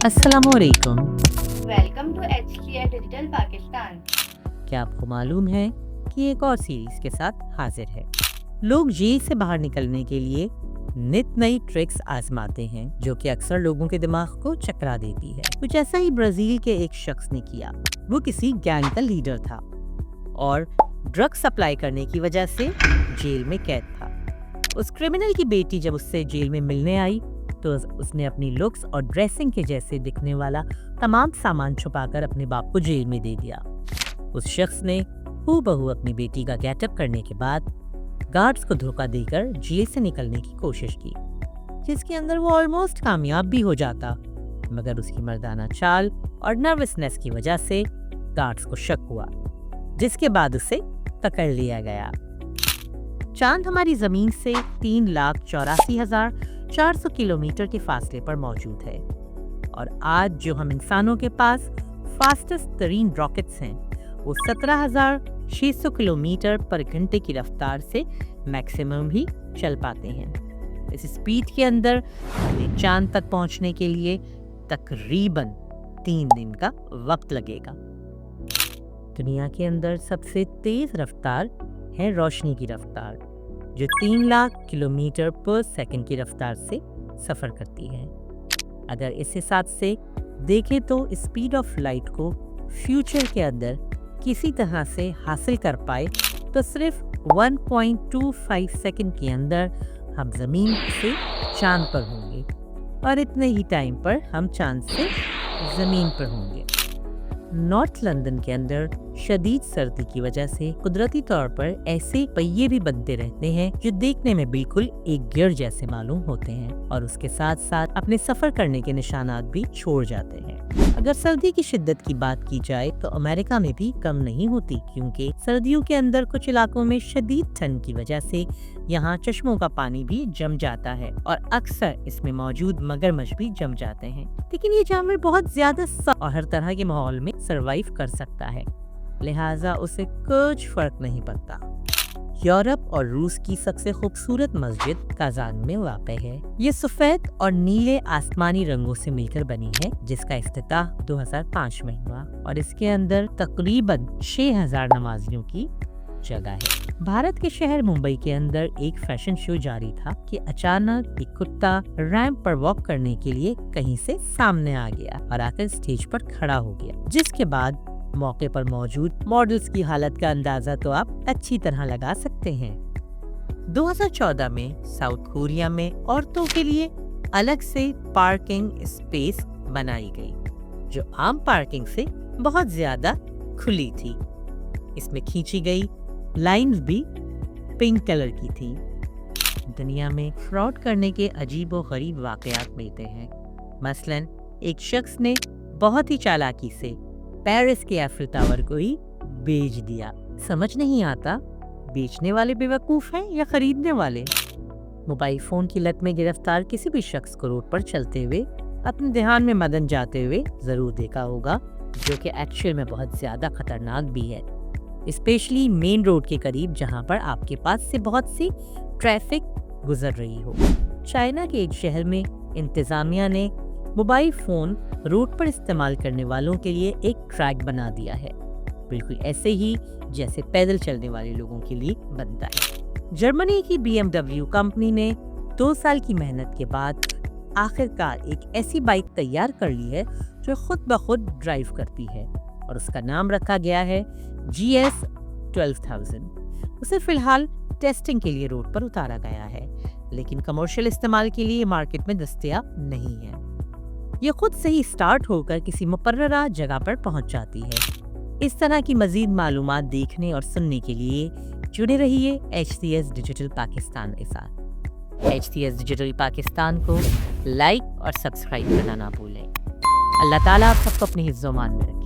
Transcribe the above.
अस्सलाम वालेकुम। Welcome to HTI digital Pakistan. क्या आपको मालूम है कि एक और सीरीज के साथ हाजिर है। लोग जेल से बाहर निकलने के लिए नित नई ट्रिक्स आजमाते हैं जो कि अक्सर लोगों के दिमाग को चकरा देती है। कुछ ऐसा ही ब्राजील के एक शख्स ने किया। वो किसी गैंग का लीडर था और ड्रग सप्लाई करने की वजह से जेल में कैद था। उस क्रिमिनल की बेटी जब उससे जेल में मिलने आई तो उसने अपनी लुक्स और ड्रेसिंग के जैसे दिखने वाला तमाम सामान छुपाकर अपने बाप को जेल में दे दिया। उस शख्स ने हूबहू अपनी बेटी का गेटअप करने के बाद गार्ड्स को धोखा देकर जेल से निकलने की कोशिश की, जिसके अंदर वो ऑलमोस्ट कामयाब भी हो जाता, मगर उसकी मर्दाना चाल और नर्वसनेस की वजह से गार्ड्स को शक हुआ, जिसके बाद उसे पकड़ लिया गया। चांद हमारी जमीन से 3,84,400 किलोमीटर के फासले पर मौजूद है और आज जो हम इंसानों के पास फास्टेस्ट तरीन रॉकेट्स हैं वो 17,600 किलोमीटर पर घंटे की रफ्तार से मैक्सिमम ही चल पाते हैं। इस स्पीड के अंदर हमें चांद तक पहुंचने के लिए तकरीबन 3 दिन का वक्त लगेगा। दुनिया के अंदर सबसे तेज रफ्तार है रोशनी की रफ्तार, जो 3 लाख किलोमीटर पर सेकंड की रफ्तार से सफ़र करती है। अगर इस हिसाब से देखें तो स्पीड ऑफ लाइट को फ्यूचर के अंदर किसी तरह से हासिल कर पाए तो सिर्फ 1.25 सेकंड के अंदर हम ज़मीन से चांद पर होंगे और इतने ही टाइम पर हम चांद से ज़मीन पर होंगे। नॉर्थ लंदन के अंदर शदीद सर्दी की वजह से कुदरती तौर पर ऐसे पहिए भी बनते रहते हैं जो देखने में बिल्कुल एक गियर जैसे मालूम होते हैं और उसके साथ साथ अपने सफर करने के निशानात भी छोड़ जाते हैं। अगर सर्दी की शिद्दत की बात की जाए तो अमेरिका में भी कम नहीं होती, क्योंकि सर्दियों के अंदर कुछ इलाकों में शदीद ठंड की वजह से यहाँ चश्मों का पानी भी जम जाता है और अक्सर इसमें मौजूद मगरमच्छ भी जम जाते हैं। लेकिन ये जानवर बहुत ज्यादा और हर तरह के माहौल में सरवाइव कर सकता है, लिहाजा उसे कुछ फर्क नहीं पड़ता। यूरोप और रूस की सबसे खूबसूरत मस्जिद काजान में वाक़ है। ये सफेद और नीले आसमानी रंगों से मिलकर बनी है, जिसका इफ्तिताह 2005 में हुआ और इसके अंदर तकरीबन 6,000 नमाजियों की जगह है। भारत के शहर मुंबई के अंदर एक फैशन शो जारी था कि अचानक एक कुत्ता रैंप पर वॉक करने के लिए कहीं से सामने आ गया और आकर स्टेज पर खड़ा हो गया, जिसके बाद मौके पर मौजूद मॉडल्स की हालत का अंदाजा तो आप अच्छी तरह लगा सकते हैं। 2014 में साउथ कोरिया में औरतों के लिए अलग से पार्किंग स्पेस बनाई गई, जो आम पार्किंग से बहुत ज्यादा खुली थी। इसमें खींची गई लाइंस भी पिंक कलर की थी। दुनिया में फ्रॉड करने के अजीब और गरीब वाकयात मिलते हैं। मसलन एक शख्स ने बहुत ही चालाकी से पेरिस के एफिल टावर को ही बेच दिया। समझ नहीं आता बेचने वाले बेवकूफ़ हैं या खरीदने वाले। मोबाइल फ़ोन की लत में गिरफ्तार किसी भी शख्स को रोड पर चलते हुए अपने ध्यान में मदन जाते हुए ज़रूर देखा होगा, जो कि एक्चुअल में बहुत ज़्यादा खतरनाक भी है, स्पेशली मेन रोड के करीब जहां पर आपके पास से बहुत सी ट्रैफिक गुजर रही हो। चाइना के एक शहर में इंतजामिया ने मोबाइल फ़ोन रोड पर इस्तेमाल करने वालों के लिए एक ट्रैक बना दिया है, बिल्कुल ऐसे ही जैसे पैदल चलने वाले लोगों के लिए बनता है। जर्मनी की BMW कंपनी ने 2 साल की मेहनत के बाद आखिरकार एक ऐसी बाइक तैयार कर ली है जो खुद ब खुद ड्राइव करती है और उसका नाम रखा गया है GS 12,000। उसे फिलहाल टेस्टिंग के लिए रोड पर उतारा गया है, लेकिन कमर्शियल इस्तेमाल के लिए मार्केट में दस्तयाब नहीं है। ये खुद से ही स्टार्ट होकर किसी मुकर्ररा जगह पर पहुंच जाती है। इस तरह की मजीद मालूमात देखने और सुनने के लिए जुड़े रहिए HTS डिजिटल पाकिस्तान के साथ। HTS डिजिटल पाकिस्तान को लाइक और सब्सक्राइब करना ना भूलें। अल्लाह ताला आप सबको अपने हिफ्ज़-ओ-मान में रखे।